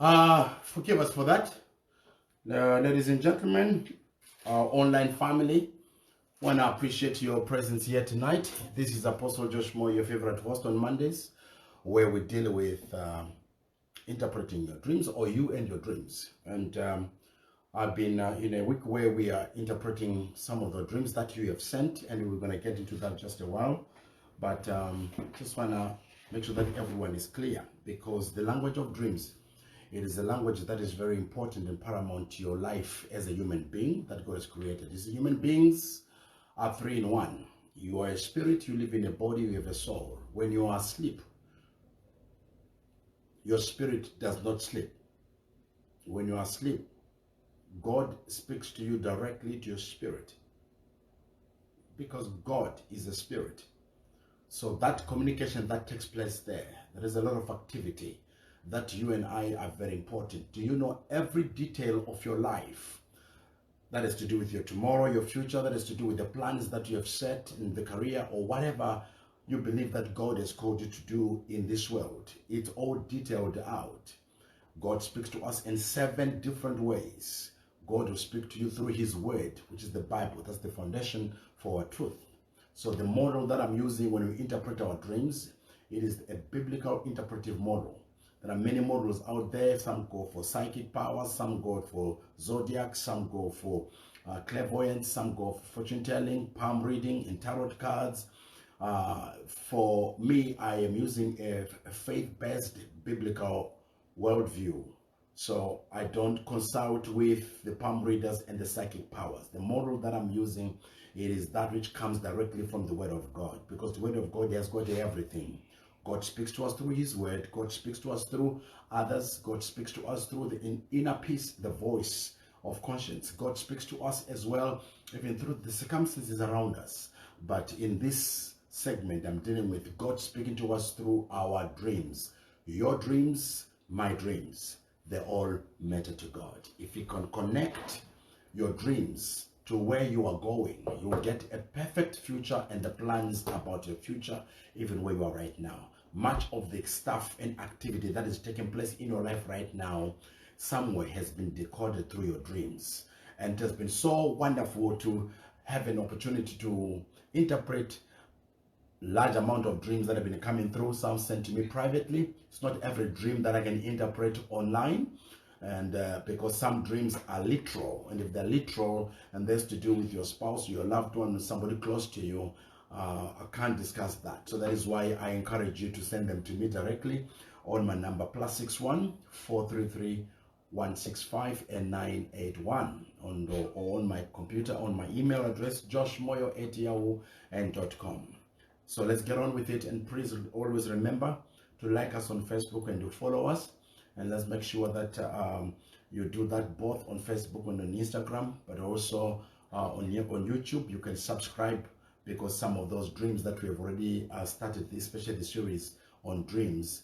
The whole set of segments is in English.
Forgive us for that. Ladies and gentlemen, our online family, want to appreciate your presence here tonight. This is Apostle Josh Moore, your favorite host on Mondays, where we deal with interpreting your dreams, or you and your dreams. And I've been in a week where we are interpreting some of the dreams that you have sent, and we're going to get into that just a while. But just want to make sure that everyone is clear, because the language of dreams, it is a language that is very important and paramount to your life as a human being that God has created. These human beings are three in one. You are a spirit, you live in a body, you have a soul. When you are asleep, your spirit does not sleep. When you are asleep, God speaks to you directly to your spirit, because God is a spirit. So that communication that takes place there is a lot of activity that you and I are very important. Do you know every detail of your life that has to do with your tomorrow, your future, that has to do with the plans that you have set in the career or whatever you believe that God has called you to do in this world? It's all detailed out. God speaks to us in 7 different ways. God will speak to you through his word, which is the Bible. That's the foundation for our truth. So the model that I'm using when we interpret our dreams, it is a biblical interpretive model. There are many models out there. Some go for psychic powers, some go for zodiac, some go for clairvoyance, some go for fortune telling, palm reading, and tarot cards. For me, I am using a faith-based biblical worldview. So I don't consult with the palm readers and the psychic powers. The model that I'm using, it is that which comes directly from the Word of God, because the Word of God has got everything. God speaks to us through his word. God speaks to us through others. God speaks to us through the inner peace, the voice of conscience. God speaks to us as well, even through the circumstances around us. But in this segment, I'm dealing with God speaking to us through our dreams. Your dreams, my dreams, they all matter to God. If you can connect your dreams to where you are going, you will get a perfect future and the plans about your future, even where you are right now. Much of the stuff and activity that is taking place in your life right now, somewhere has been decoded through your dreams. And it has been so wonderful to have an opportunity to interpret large amount of dreams that have been coming through. Some sent to me privately. It's not every dream that I can interpret online. And because some dreams are literal, and if they're literal and there's to do with your spouse, your loved one, somebody close to you, I can't discuss that. So that is why I encourage you to send them to me directly on my number +61 433 165 and 981 on my computer, on my email address joshmoyo@yahoo.com. So let's get on with it, and please always remember to like us on Facebook and to follow us. And let's make sure that you do that both on Facebook and on Instagram, but also on YouTube. You can subscribe, because some of those dreams that we have already started, especially the series on dreams,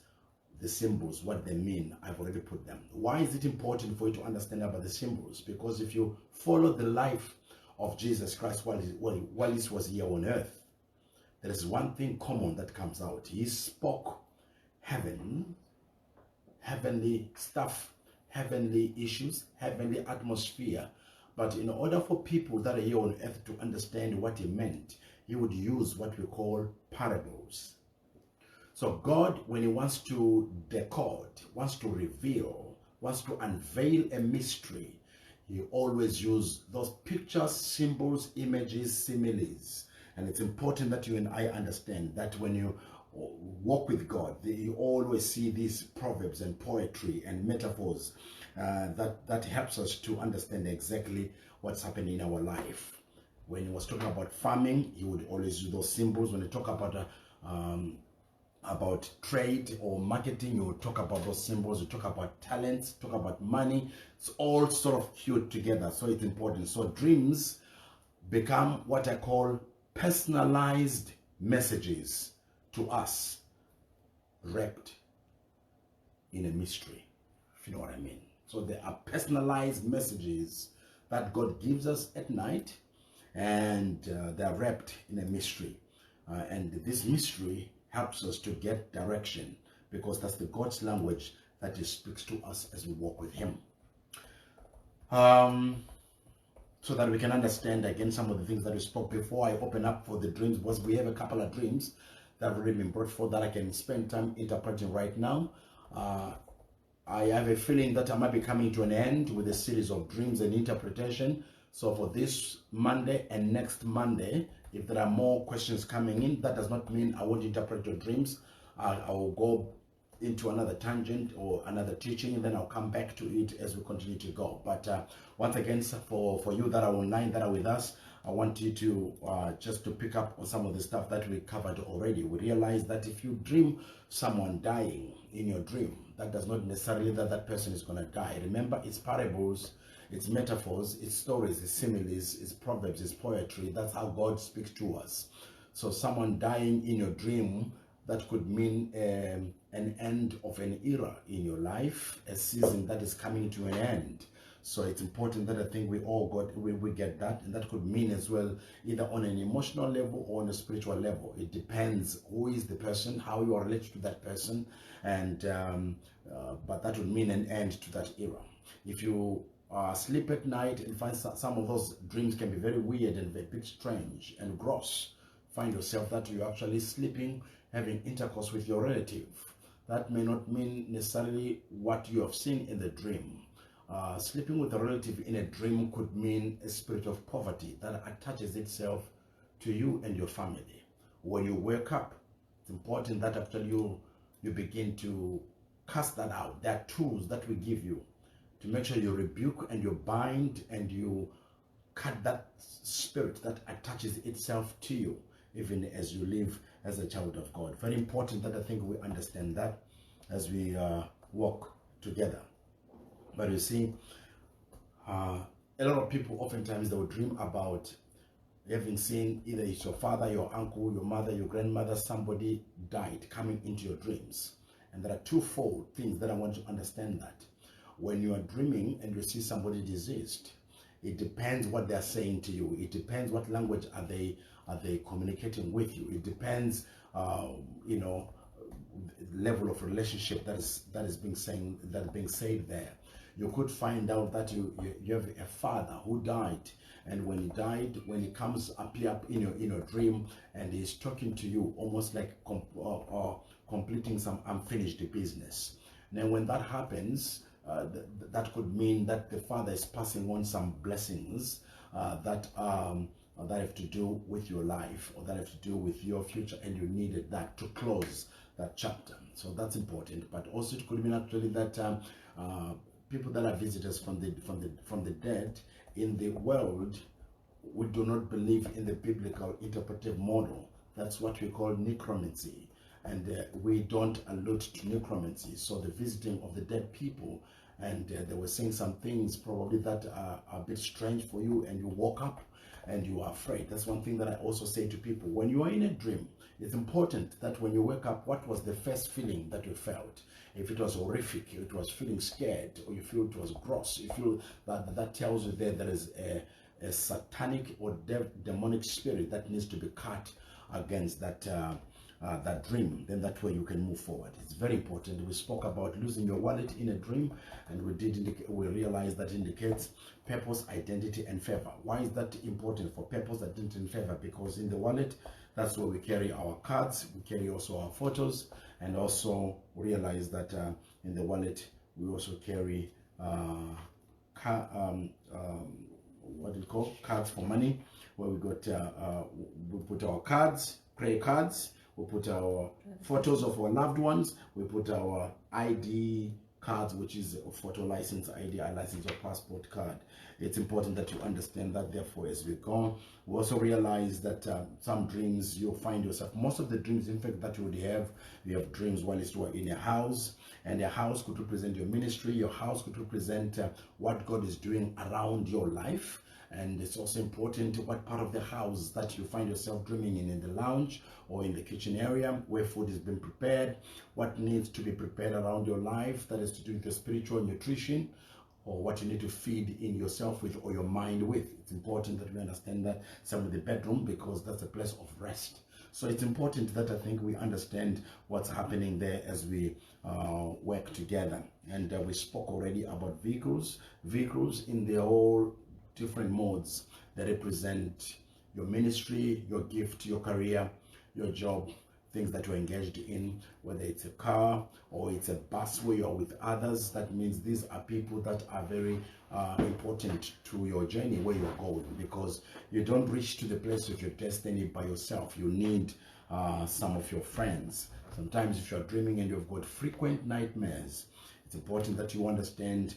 the symbols, what they mean, I've already put them. Why is it important for you to understand about the symbols? Because if you follow the life of Jesus Christ while he was here on earth, there is one thing common that comes out. He spoke heavenly stuff, heavenly issues, heavenly atmosphere. But in order for people that are here on earth to understand what he meant, he would use what we call parables. So God, when he wants to decode, wants to reveal, wants to unveil a mystery, he always uses those pictures, symbols, images, similes. And it's important that you and I understand that when you walk with God, you always see these proverbs and poetry and metaphors that helps us to understand exactly what's happening in our life. When he was talking about farming, he would always use those symbols. When he talk about trade or marketing, you would talk about those symbols. You talk about talents, talk about money. It's all sort of cued together, so it's important. So dreams become what I call personalized messages to us, wrapped in a mystery, if you know what I mean. So there are personalized messages that God gives us at night, and they're wrapped in a mystery. And this mystery helps us to get direction, because that's the God's language that he speaks to us as we walk with him. So that we can understand again some of the things that we spoke before I open up for the dreams, because we have a couple of dreams that have already been brought forth that I can spend time interpreting right now. I have a feeling that I might be coming to an end with a series of dreams and interpretation. So for this Monday and next Monday, if there are more questions coming in, that does not mean I won't interpret your dreams. I will go into another tangent or another teaching, and then I'll come back to it as we continue to go. But once again, for you that are online, that are with us, I want you to just to pick up on some of the stuff that we covered already. We realize that if you dream someone dying in your dream, that does not necessarily that that person is going to die. Remember, it's parables, it's metaphors, it's stories, it's similes, it's proverbs, it's poetry. That's how God speaks to us. So someone dying in your dream, that could mean an end of an era in your life, a season that is coming to an end. So it's important that I think we all we get that, and that could mean as well either on an emotional level or on a spiritual level. It depends who is the person, how you are related to that person, and but that would mean an end to that era. If you sleep at night and find some of those dreams can be very weird and a bit strange and gross, find yourself that you're actually sleeping, having intercourse with your relative. That may not mean necessarily what you have seen in the dream. Sleeping with a relative in a dream could mean a spirit of poverty that attaches itself to you and your family. When you wake up, it's important that after you begin to cast that out. There are tools that we give you to make sure you rebuke and you bind and you cut that spirit that attaches itself to you, even as you live as a child of God. Very important that I think we understand that as we walk together. But you see, a lot of people oftentimes they will dream about having seen either it's your father, your uncle, your mother, your grandmother, somebody died coming into your dreams. And there are twofold things that I want you to understand that. When you are dreaming and you see somebody deceased, it depends what they are saying to you. It depends what language are they communicating with you. It depends, you know, level of relationship that is being said there. You could find out that you have a father who died, and when he died, when he comes up in your dream and he's talking to you almost like completing some unfinished business. Now when that happens, that could mean that the father is passing on some blessings that have to do with your life, or that have to do with your future, and you needed that to close that chapter. So that's important. But also it could mean actually that people that are visitors from the dead in the world, we do not believe in the biblical interpretive model. That's what we call necromancy, and we don't allude to necromancy. So the visiting of the dead people, and they were saying some things probably that are a bit strange for you, and you woke up and you are afraid. That's one thing that I also say to people. When you are in a dream, it's important that when you wake up, what was the first feeling that you felt? If it was horrific, it was feeling scared, or you feel it was gross, you feel that tells you there is a satanic or demonic spirit that needs to be cut against that dream. Then that way you can move forward. It's very important. We spoke about losing your wallet in a dream, and we realized that indicates purpose, identity, and favor. Why is that important for purpose, identity, and favor? Because in the wallet, that's where we carry our cards, we carry also our photos, and also realize that in the wallet we also carry what do you call cards for money, where we got we put our cards, credit cards, we put our photos of our loved ones, we put our ID cards, which is a photo license, ID license, or passport card. It's important that you understand that. Therefore, as we go, we also realize that some dreams you'll find yourself, most of the dreams in fact that you have dreams while you are in a house, and a house could represent your ministry, your house could represent what God is doing around your life. And it's also important what part of the house that you find yourself dreaming in the lounge or in the kitchen area where food is being prepared, what needs to be prepared around your life that is to do with your spiritual nutrition, or what you need to feed in yourself with or your mind with. It's important that we understand that. Some of the bedroom, because that's a place of rest. So it's important that I think we understand what's happening there as we work together. And we spoke already about vehicles in their all different modes that represent your ministry, your gift, your career, your job, things that you're engaged in, whether it's a car or it's a bus where you're with others. That means these are people that are very important to your journey where you're going, because you don't reach to the place of your destiny by yourself. You need some of your friends. Sometimes if you're dreaming and you've got frequent nightmares, it's important that you understand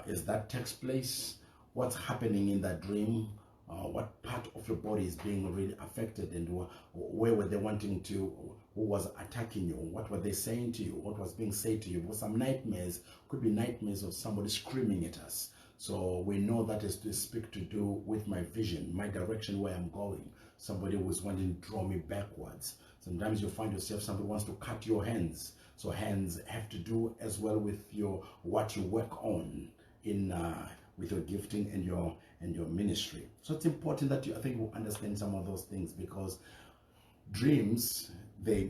as that takes place, what's happening in that dream, what part of your body is being really affected, and where were they wanting to, who was attacking you, what were they saying to you, what was being said to you. Because some nightmares could be nightmares of somebody screaming at us. So we know that is to speak to do with my vision, my direction, where I'm going. Somebody was wanting to draw me backwards. Sometimes you find yourself, somebody wants to cut your hands. So hands have to do as well with your what you work on in with your gifting and your ministry. So it's important that I think we understand some of those things, because dreams, they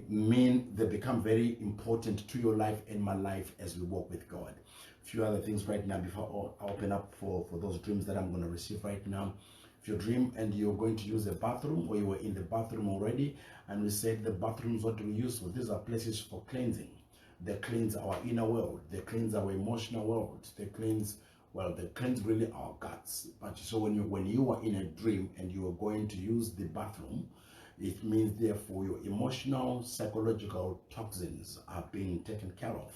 become very important to your life and my life as we walk with God. A few other things right now before I open up for those dreams that I'm going to receive right now. If you dream and you're going to use a bathroom, or you were in the bathroom already, and we said the bathrooms, what do we use for? These are places for cleansing. They cleanse our inner world. They cleanse our emotional world. They cleanse, well, they cleanse really our guts. But so when you are in a dream and you are going to use the bathroom, it means therefore your emotional, psychological toxins are being taken care of.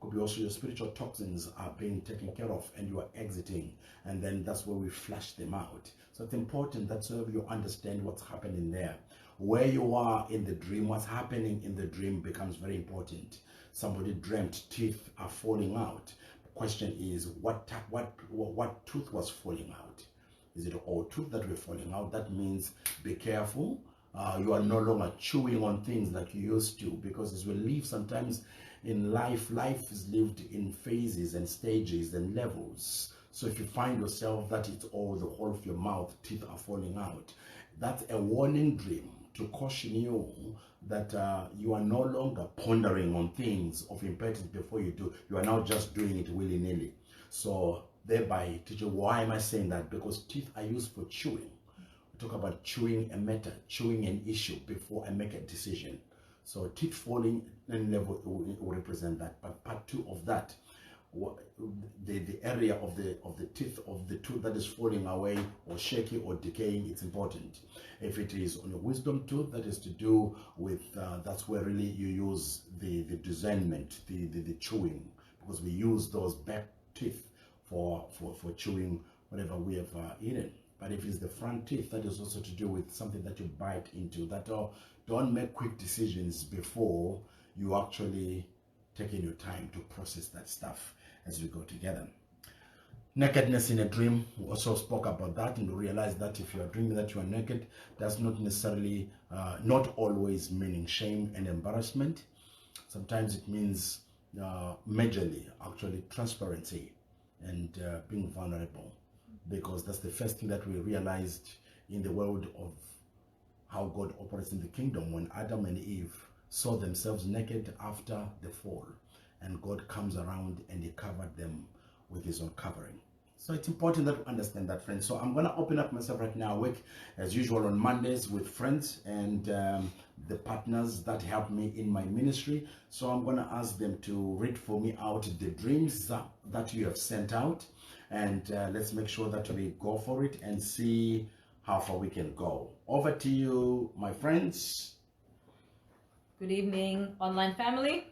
Could be also your spiritual toxins are being taken care of, and you are exiting, and then that's where we flush them out. So it's important that so you understand what's happening there. Where you are in the dream, what's happening in the dream becomes very important. Somebody dreamt teeth are falling out. The question is, what tooth was falling out? Is it all tooth that were falling out? That means be careful. You are no longer chewing on things like you used to, because as we live sometimes in life is lived in phases and stages and levels. So if you find yourself that it's all the whole of your mouth, teeth are falling out, that's a warning dream to caution you that you are no longer pondering on things of importance before you do. You are now just doing it willy-nilly. So thereby, teacher, why am I saying that? Because teeth are used for chewing. We talk about chewing a matter, chewing an issue before I make a decision. So teeth falling in level will represent that. But part two of that, the area of the teeth of the tooth that is falling away or shaky or decaying, it's important. If it is on a wisdom tooth, that is to do with that's where really you use the discernment, the chewing, because we use those back teeth for chewing whatever we have eaten. But if it's the front teeth, that is also to do with something that you bite into. That don't make quick decisions before you actually taking your time to process that stuff as we go together. Nakedness in a dream, we also spoke about that, and we realized that if you are dreaming that you are naked, that's not necessarily, not always meaning shame and embarrassment. Sometimes it means majorly, actually, transparency and being vulnerable, because that's the first thing that we realized in the world of how God operates in the kingdom. When Adam and Eve saw themselves naked after the fall, and God comes around and he covered them with his own covering. So it's important that we understand that, friends. So I'm going to open up myself right now. I work as usual on Mondays with friends and the partners that help me in my ministry. So I'm going to ask them to read for me out the dreams that you have sent out, and let's make sure that we go for it and see how far we can go. Over to you, my friends. Good evening, online family.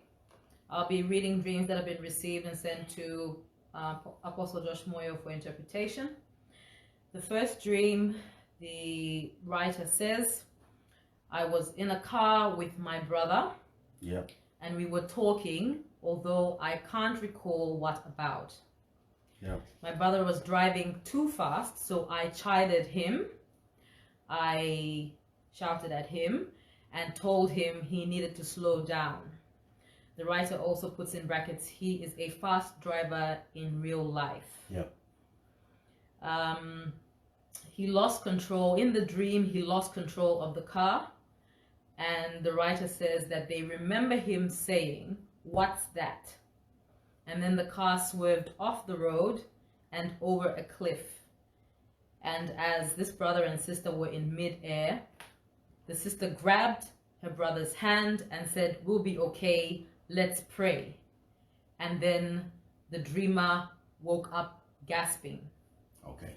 I'll be reading dreams that have been received and sent to Apostle Josh Moyo for interpretation. The first dream, the writer says, I was in a car with my brother. Yep. And we were talking, although I can't recall what about. Yep. My brother was driving too fast, so I chided him. I shouted at him and told him he needed to slow down. The writer also puts in brackets, he is a fast driver in real life. Yep. He lost control. In the dream, he lost control of the car And the writer says that they remember him saying, "What's that?" And then the car swerved off the road and over a cliff. And as this brother and sister were in mid-air, the sister grabbed her brother's hand and said, "We'll be okay, let's pray." And then the dreamer woke up gasping. Okay.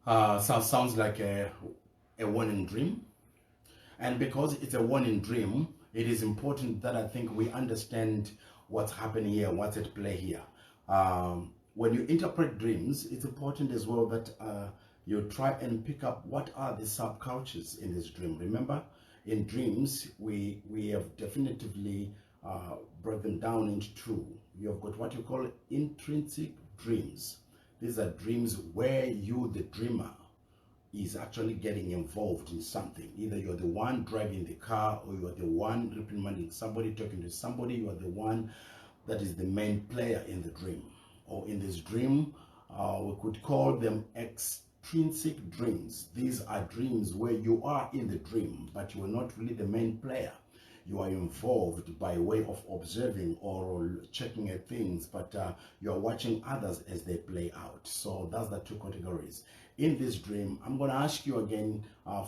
Sounds like a warning dream. And because it's a warning dream, it is important that I think we understand what's happening here, what's at play here. When you interpret dreams, it's important as well that you try and pick up what are the subcultures in this dream. Remember, in dreams, we have definitively broken down into two. You have got what you call intrinsic dreams. These are dreams where you, the dreamer, is actually getting involved in something. Either you're the one driving the car, or you're the one reprimanding somebody, talking to somebody. You are the one that is the main player in the dream. Or in this dream, we could call them extrinsic dreams. These are dreams where you are in the dream, but you are not really the main player. You are involved by way of observing or checking at things, but you are watching others as they play out. So that's the two categories. In this dream, I'm going to ask you again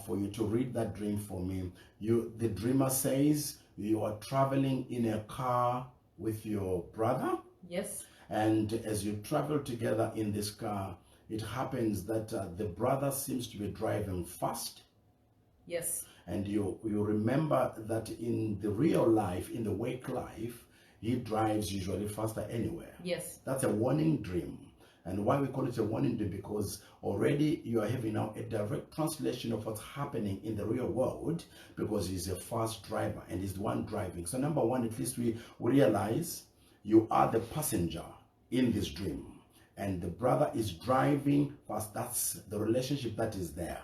for you to read that dream for me. The dreamer says you are traveling in a car with your brother. Yes. And as you travel together in this car, it happens that the brother seems to be driving fast. Yes. And you remember that in the real life, in the wake life, he drives usually faster anywhere. Yes. That's a warning dream. And why we call it a warning dream, because already you are having now a direct translation of what's happening in the real world, because he's a fast driver and he's the one driving. So number one, at least we realize you are the passenger in this dream, and the brother is driving fast. That's the relationship that is there,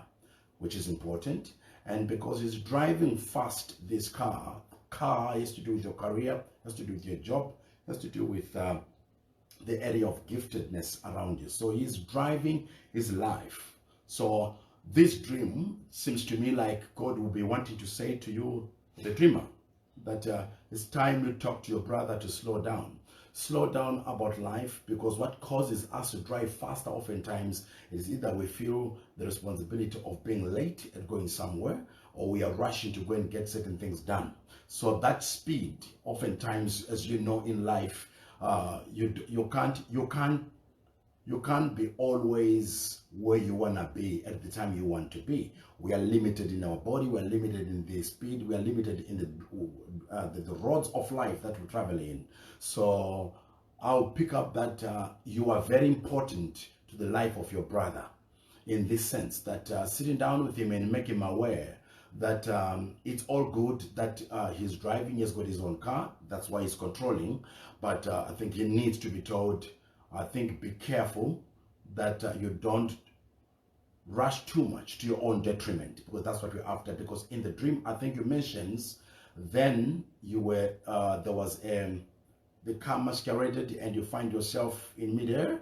which is important. And because he's driving fast, this car has to do with your career, has to do with your job, has to do with the area of giftedness around you. So he's driving his life. So this dream seems to me like God will be wanting to say to you, the dreamer, that it's time you talk to your brother to slow down. Slow down about life, because what causes us to drive faster oftentimes is either we feel the responsibility of being late at going somewhere, or we are rushing to go and get certain things done. So that speed, oftentimes, as you know, in life, you can't be always where you want to be at the time you want to be. We are limited in our body, we are limited in the speed, we are limited in the roads of life that we travel in. So I'll pick up that you are very important to the life of your brother, in this sense that sitting down with him and make him aware that it's all good that he's driving, he's got his own car, that's why he's controlling, but I think he needs to be told, I think, be careful that you don't rush too much to your own detriment, because that's what we're after. Because in the dream, I think you mentioned, then you were there was the car masqueraded and you find yourself in midair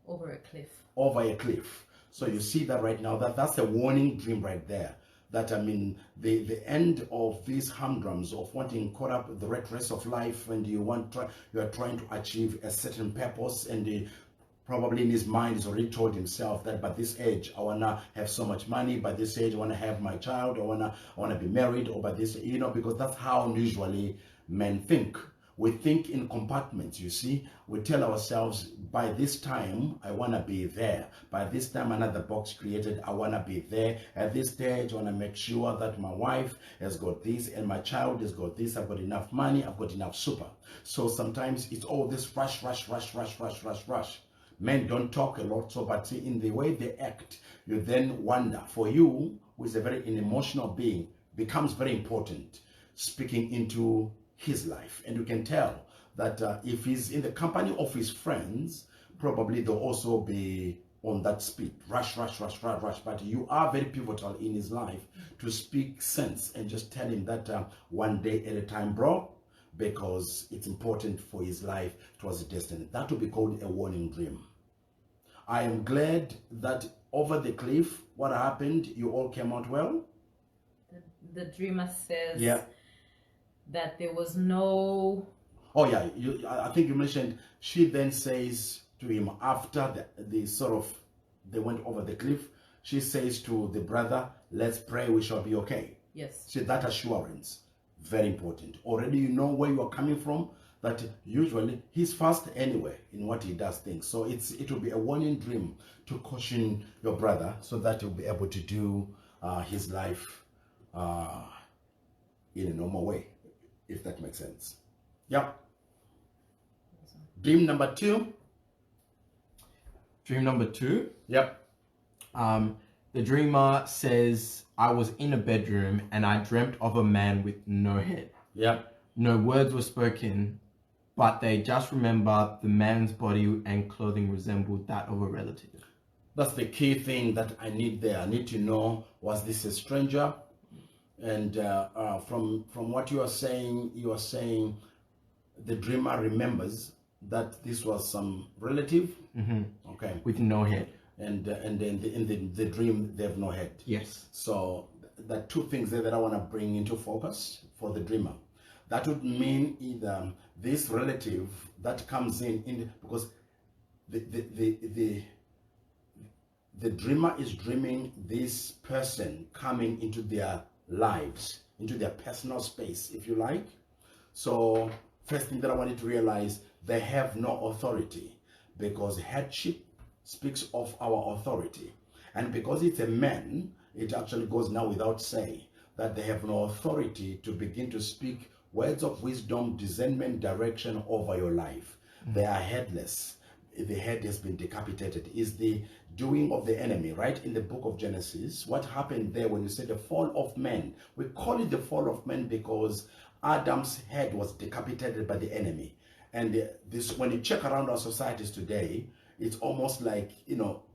over a cliff. So you see that right now, that's a warning dream right there. That, I mean, the end of these humdrums of wanting caught up the rat race of life, and you are trying to achieve a certain purpose, and probably in his mind he's already told himself that by this age I wanna have so much money, by this age I wanna have my child, I wanna be married, or by this, because that's how usually men think. We think in compartments, you see. We tell ourselves, by this time, I want to be there. By this time, another box created, I want to be there. At this stage, I want to make sure that my wife has got this and my child has got this. I've got enough money, I've got enough super. So sometimes it's all this rush. Men don't talk a lot, so but see, in the way they act, you then wonder. For you, who is an emotional being, becomes very important speaking into his life. And you can tell that if he's in the company of his friends, probably they'll also be on that speed, rush. But you are very pivotal in his life to speak sense and just tell him that one day at a time, bro, because it's important for his life towards the destiny. That will be called a warning dream. I am glad that over the cliff, what happened? You all came out well? The the dreamer says Yeah. that there was no. Oh yeah, I think you mentioned she then says to him after the sort of they went over the cliff. She says to the brother, "Let's pray. We shall be okay." Yes. See, that assurance, very important. Already you know where you are coming from. That usually he's fast anyway in what he does things. So it will be a warning dream to caution your brother so that he'll be able to do his life in a normal way, if that makes sense. Yep. Dream number 2. Dream number 2. Yep. The dreamer says, I was in a bedroom and I dreamt of a man with no head. Yep. No words were spoken, but they just remember the man's body and clothing resembled that of a relative. That's the key thing that I need there. I need to know, was this a stranger? And from what you are saying the dreamer remembers that this was some relative. Okay. With no head. And then in the dream they have no head. Yes. So the two things there that I want to bring into focus for the dreamer. That would mean either this relative that comes in because the dreamer is dreaming this person coming into their lives, into their personal space, if you like. So first thing that I want you to realize, they have no authority, because headship speaks of our authority. And because it's a man, it actually goes now without saying that they have no authority to begin to speak words of wisdom, discernment, direction over your life. They are headless. The head has been decapitated. Is the doing of the enemy, right? In the book of Genesis, what happened there when you say the fall of man? We call it the fall of man because Adam's head was decapitated by the enemy. And this, when you check around our societies today, it's almost like,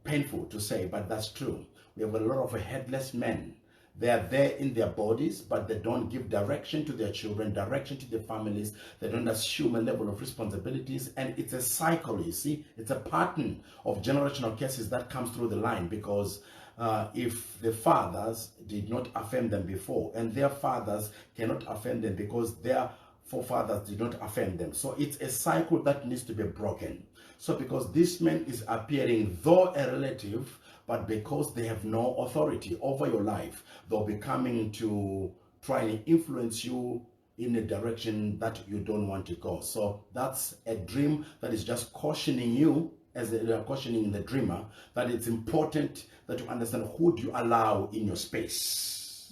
painful to say, but that's true. We have a lot of headless men. They are there in their bodies, but they don't give direction to their children, direction to their families. They don't assume a level of responsibilities. And it's a cycle, you see. It's a pattern of generational cases that comes through the line, because if the fathers did not affirm them before, and their fathers cannot affirm them because their forefathers did not affirm them. So it's a cycle that needs to be broken. So because this man is appearing, though a relative, but because they have no authority over your life, they'll be coming to try and influence you in a direction that you don't want to go. So that's a dream that is just cautioning you, as they're cautioning the dreamer, that it's important that you understand who do you allow in your space.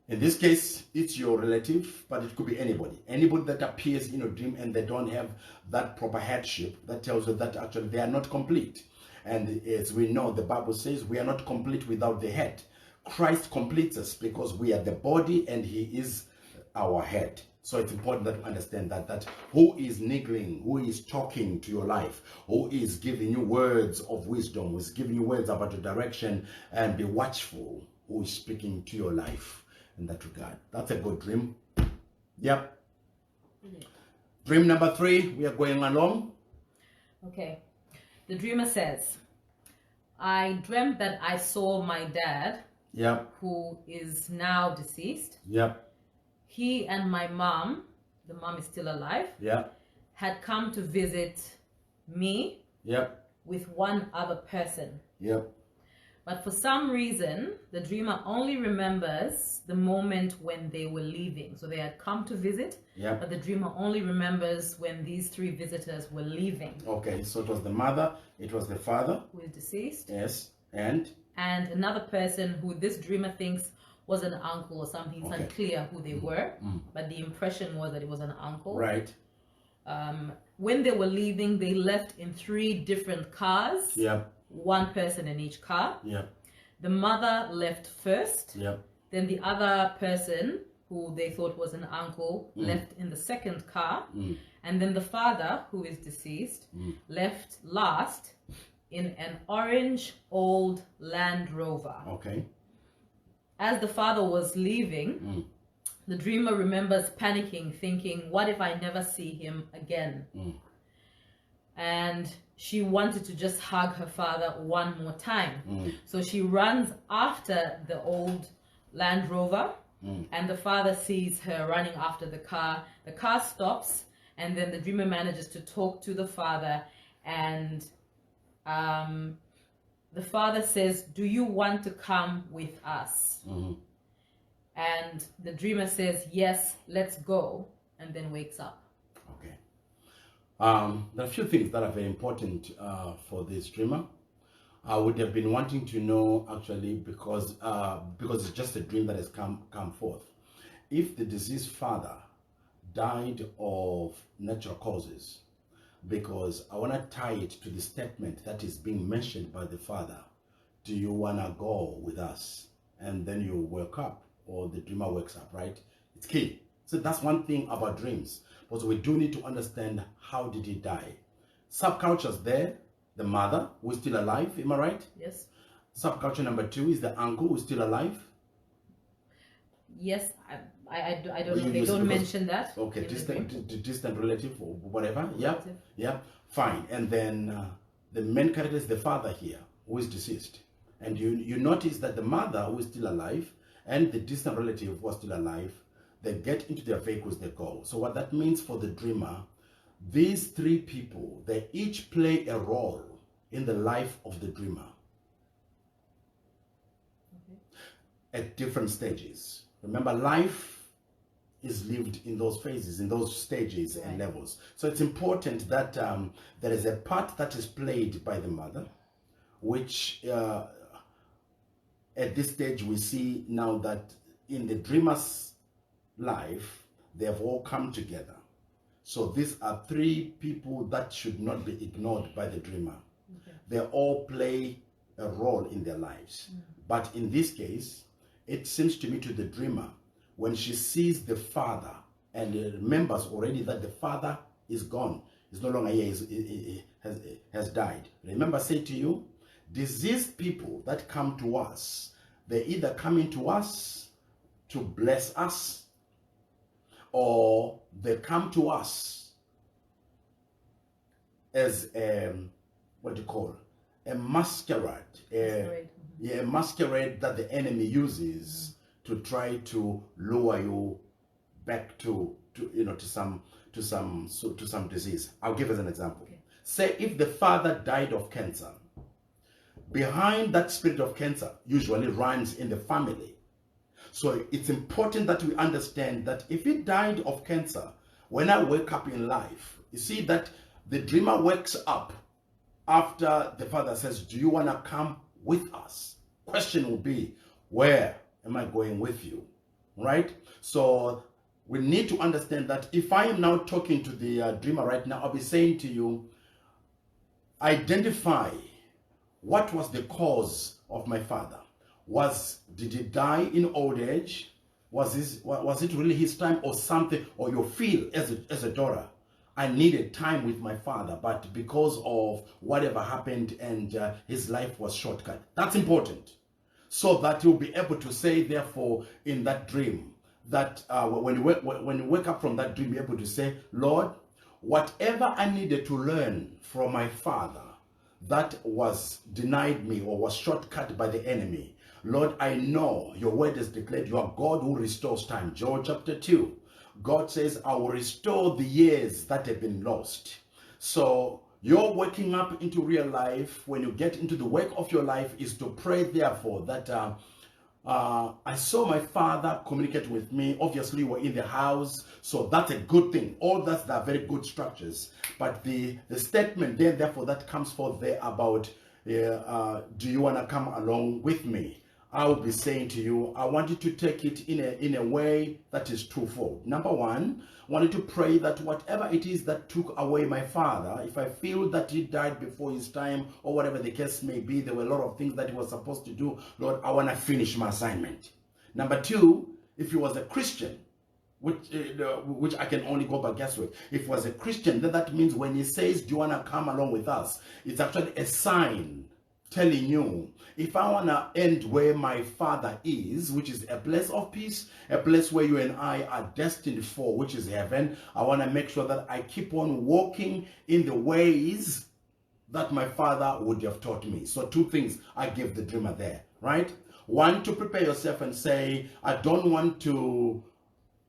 In this case, it's your relative, but it could be anybody. Anybody that appears in your dream and they don't have that proper headship, that tells you that actually they are not complete. And as we know, the Bible says we are not complete without the head. Christ completes us because we are the body and he is our head. So it's important that you understand that who is niggling, who is talking to your life, who is giving you words of wisdom, who is giving you words about the direction, and be watchful, who is speaking to your life in that regard. That's a good dream. Yep. Dream number 3, we are going along. Okay. The dreamer says, I dreamt that I saw my dad, Yep. who is now deceased. Yep. He and my mom, the mom is still alive, Yep. had come to visit me Yep. with one other person. Yep. But for some reason, the dreamer only remembers the moment when they were leaving. So they had come to visit, Yep. but the dreamer only remembers when these 3 visitors were leaving. Okay, so it was the mother, it was the father. Who is deceased. Yes. And Another person who this dreamer thinks was an uncle or something. It's Okay. unclear who they were, but the impression was that it was an uncle. right. When they were leaving, they left in 3 different cars. Yep. One person in each car. Yep. The mother left first. Yep. Then the other person, who they thought was an uncle, left in the second car. And then the father, who is deceased, left last in an orange old Land Rover. Okay. As the father was leaving, the dreamer remembers panicking, thinking, what if I never see him again? And she wanted to just hug her father one more time. So she runs after the old Land Rover, and the father sees her running after the car. The car stops, and then the dreamer manages to talk to the father, and the father says, "Do you want to come with us?" And the dreamer says, "Yes, let's go," and then wakes up. Okay. There are a few things that are very important for this dreamer. I would have been wanting to know, actually, because it's just a dream that has come forth. If the deceased father died of natural causes, because I want to tie it to the statement that is being mentioned by the father, "Do you want to go with us?" And then you wake up, or the dreamer wakes up, right? It's key. So that's one thing about dreams. But we do need to understand, how did he die? Subcultures there, the mother who is still alive, am I right? Yes. Subculture number 2 is the uncle who is still alive. Yes, I don't know. You They use- don't because- mention that. Okay, in the dream. distant relative or whatever. Yeah, Relative. yeah, fine. And then the main character is the father here, who is deceased. And you notice that the mother, who is still alive, and the distant relative who was still alive, they get into their vehicles, they go. So what that means for the dreamer, these 3 people, they each play a role in the life of the dreamer at different stages. Remember, life is lived in those phases, in those stages and levels. So it's important that there is a part that is played by the mother, which at this stage we see now that in the dreamer's life, they have all come together. So these are 3 people that should not be ignored by the dreamer. They all play a role in their lives. But in this case, it seems to me, to the dreamer, when she sees the father and remembers already that the father is gone, is no longer here, has died. Remember, I say to you, diseased people that come to us, they either come into us to bless us, or they come to us as what do you call, a masquerade, a masquerade that the enemy uses to try to lure you back to some disease. I'll give us an example. Okay. Say if the father died of cancer, behind that spirit of cancer usually runs in the family. So it's important that we understand that if he died of cancer, when I wake up in life, you see that the dreamer wakes up after the father says, "Do you want to come with us?" Question will be, where am I going with you? Right? So we need to understand that if I am now talking to the dreamer right now, I'll be saying to you, identify what was the cause of my father. Did he die in old age? Was it really his time or something? Or you feel as a daughter, I needed time with my father, but because of whatever happened and his life was shortcut. That's important. So that you'll be able to say, therefore, in that dream, that when you wake up from that dream, you're able to say, "Lord, whatever I needed to learn from my father that was denied me or was shortcut by the enemy, Lord, I know your word is declared, you are God who restores time." Joel chapter 2. God says, "I will restore the years that have been lost." So you're waking up into real life. When you get into the work of your life, is to pray, therefore, that I saw my father communicate with me. Obviously, we're in the house, so that's a good thing. All that are very good structures. But the statement then, therefore, that comes forth there about, do you want to come along with me? I will be saying to you, I want you to take it in a way that is twofold. Number one, I want you to pray that whatever it is that took away my father, if I feel that he died before his time or whatever the case may be, there were a lot of things that he was supposed to do, Lord, I want to finish my assignment. Number two, if he was a Christian, which I can only go by guesswork, if he was a Christian, then that means when he says, "Do you want to come along with us?" it's actually a sign telling you, if I want to end where my father is, which is a place of peace, a place where you and I are destined for, which is heaven, I want to make sure that I keep on walking in the ways that my father would have taught me. So 2 things I give the dreamer there, right? One, to prepare yourself and say, I don't want to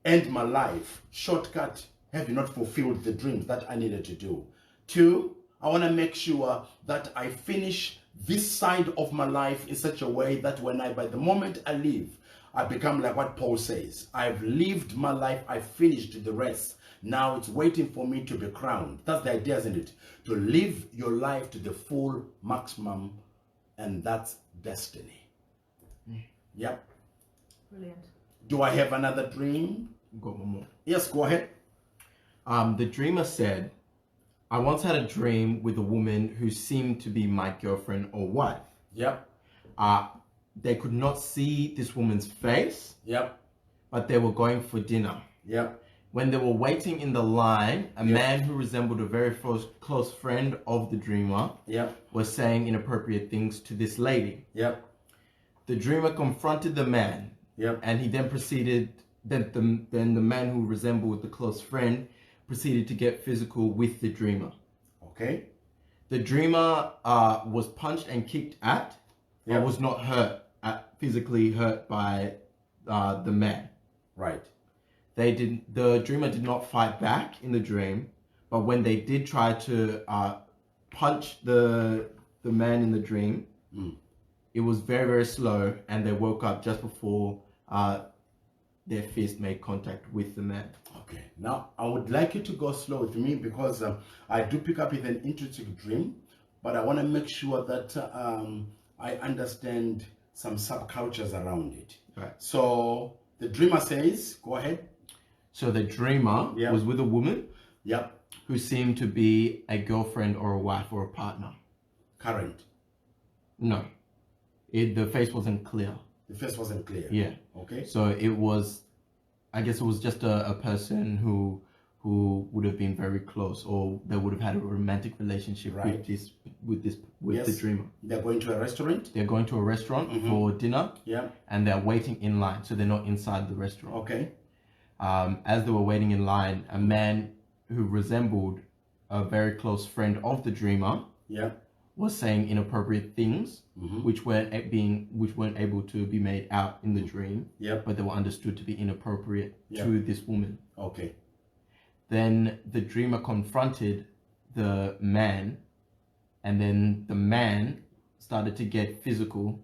end my life shortcut, have you not fulfilled the dreams that I needed to do. Two, I want to make sure that I finish this side of my life in such a way that by the moment I leave, I become like what Paul says. I've lived my life, I finished the rest. Now it's waiting for me to be crowned. That's the idea, isn't it? To live your life to the full maximum, and that's destiny. Yep. Brilliant. Do I have another dream? Got one more. Yes, go ahead. The dreamer said, I once had a dream with a woman who seemed to be my girlfriend or wife. Yep. They could not see this woman's face, Yep. but they were going for dinner. Yep. When they were waiting in the line, a man who resembled a very close friend of the dreamer Yep. was saying inappropriate things to this lady. Yep. The dreamer confronted the man, Yep. and he then proceeded, then the man who resembled the close friend proceeded to get physical with the dreamer. Okay. The dreamer was punched and kicked at, but was not physically hurt by the man. Right. The dreamer did not fight back in the dream, but when they did try to punch the man in the dream, it was very, very slow, and they woke up just before their fist made contact with the man. Okay. Now, I would like you to go slow with me because I do pick up with an interesting dream, but I want to make sure that I understand some subcultures around it. Right. So the dreamer says, go ahead. So the dreamer was with a woman Yep. who seemed to be a girlfriend or a wife or a partner. Current. No, the face wasn't clear. The face wasn't clear. Yeah. Okay. So it was, I guess it was just a person who would have been very close, or they would have had a romantic relationship with the dreamer. They're going to a restaurant. They're going to a restaurant for dinner. Yeah. And they're waiting in line, so they're not inside the restaurant. Okay. As they were waiting in line, a man who resembled a very close friend of the dreamer was saying inappropriate things, which weren't able to be made out in the dream, but they were understood to be inappropriate to this woman. Okay. Then the dreamer confronted the man, and then the man started to get physical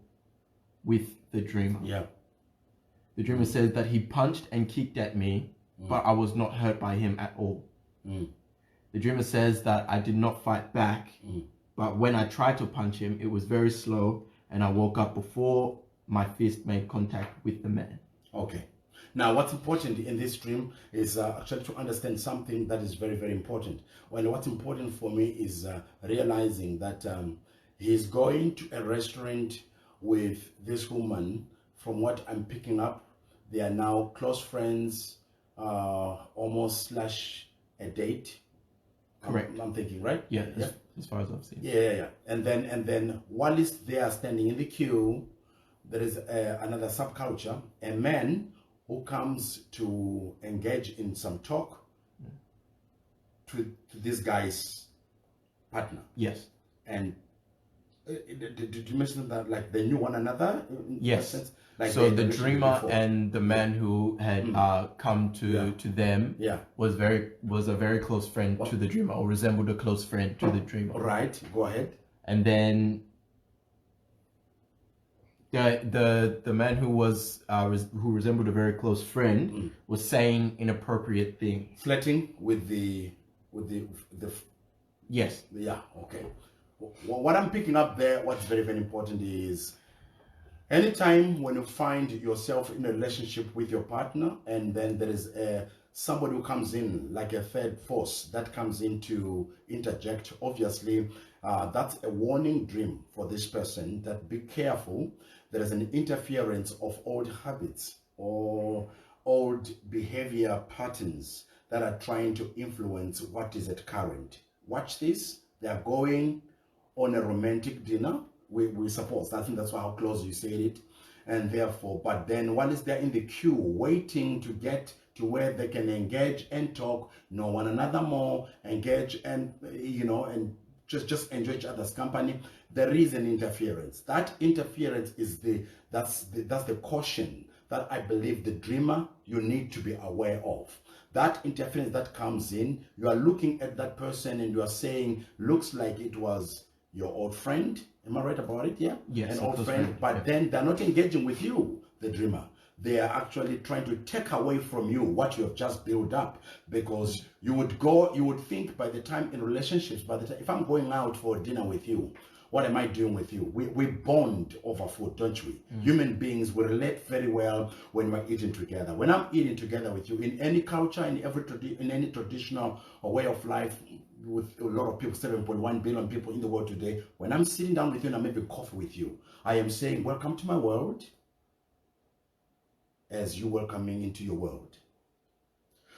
with the dreamer. Yeah. The dreamer says that he punched and kicked at me, but I was not hurt by him at all. The dreamer says that I did not fight back, but when I tried to punch him, it was very slow, and I woke up before my fist made contact with the man. Okay. Now, what's important in this dream is actually to understand something that is very, very important. Well, what's important for me is realizing that he's going to a restaurant with this woman. From what I'm picking up, they are now close friends, almost / a date. Correct. I'm thinking, right? Yeah, as far as I've seen. Yeah. And then while they are standing in the queue, there is another subculture, a man who comes to engage in some talk to this guy's partner. Yes. And did you mention that like they knew one another? Yes. Like so the dreamer and the man who had come to them was a very close friend to the dreamer, or resembled a close friend to the dreamer. Right. Go ahead. And then the man who was who resembled a very close friend was saying inappropriate things, flirting with the yes. Yeah. Okay. What I'm picking up there, what's very, very important is anytime when you find yourself in a relationship with your partner, and then there is somebody who comes in like a third force that comes in to interject, obviously that's a warning dream for this person, that be careful. There is an interference of old habits or old behavior patterns that are trying to influence what is at current. Watch this. They are going on a romantic dinner. We suppose. I think that's how close you said it. And therefore, but then while they're in the queue waiting to get to where they can engage and talk, know one another more, engage and, and just enjoy each other's company, there is an interference. That interference is That's the caution that I believe the dreamer, you need to be aware of. That interference that comes in, you are looking at that person and you are saying, looks like it was your old friend. Am I right about it? Yeah? Yes, an old close friend. friend, But yeah. then they're not engaging with you, the dreamer. They are actually trying to take away from you what you have just built up, because you would think by the time in relationships, by the time, if I'm going out for dinner with you, what am I doing with you? We bond over food, don't we? Human beings, we relate very well when we're eating together. When I'm eating together with you, in any culture, in any traditional or way of life, with a lot of people, 7.1 billion people in the world today, when I'm sitting down with you and I'm having coffee with you, I am saying, welcome to my world, as you welcoming into your world.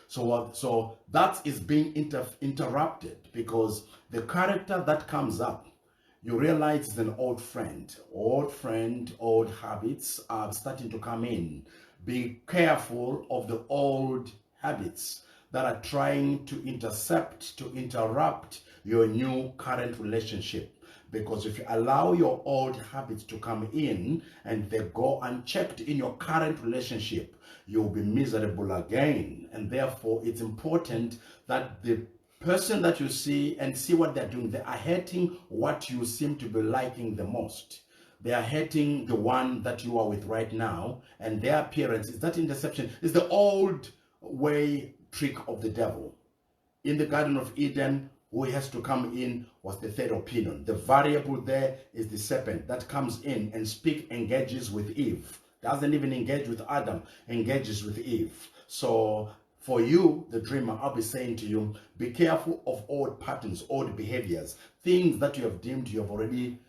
So that is being interrupted, because the character that comes up, you realize it's an old friend, old habits are starting to come in. Be careful of the old habits that are trying to interrupt your new current relationship. Because if you allow your old habits to come in and they go unchecked in your current relationship, you'll be miserable again. And therefore, it's important that the person that you see and see what they're doing, they are hating what you seem to be liking the most. They are hating the one that you are with right now, and their appearance is that interception. It's the old way trick of the devil. In the Garden of Eden, who has to come in was the third opinion. The variable there is the serpent that comes in and engages with Eve. Doesn't even engage with Adam, engages with Eve. So for you, the dreamer, I'll be saying to you, be careful of old patterns, old behaviors, things that you have deemed you have already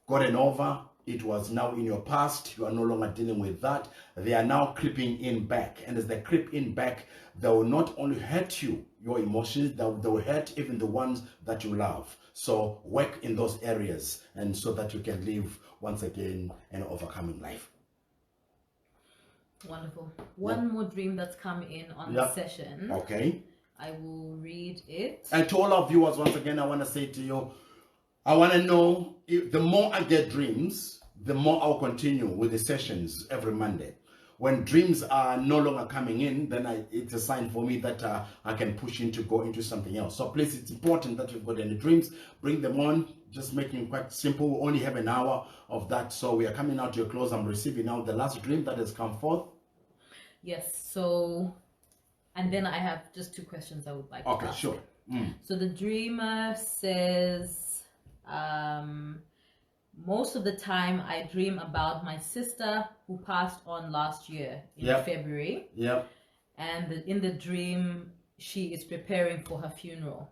gotten over. It was now in your past. You are no longer dealing with that. They are now creeping in back. And as they creep in back, they will not only hurt you, your emotions, they will hurt even the ones that you love. So work in those areas, and so that you can live once again an overcoming life. Wonderful. One more dream that's come in on the session. Okay. I will read it. And to all our viewers, once again, I want to say to you, I want to know, if the more I get dreams, the more I'll continue with the sessions every Monday. When dreams are no longer coming in, then it's a sign for me that I can push in to go into something else. So please, it's important that you've got any dreams, bring them on. Just making it quite simple. We only have an hour of that. So we are coming out to a close. I'm receiving now the last dream that has come forth. Yes, so, and then I have just two questions I would like to ask. Okay, sure. So the dreamer says, most of the time I dream about my sister who passed on last year in February. Yeah. And in the dream, she is preparing for her funeral.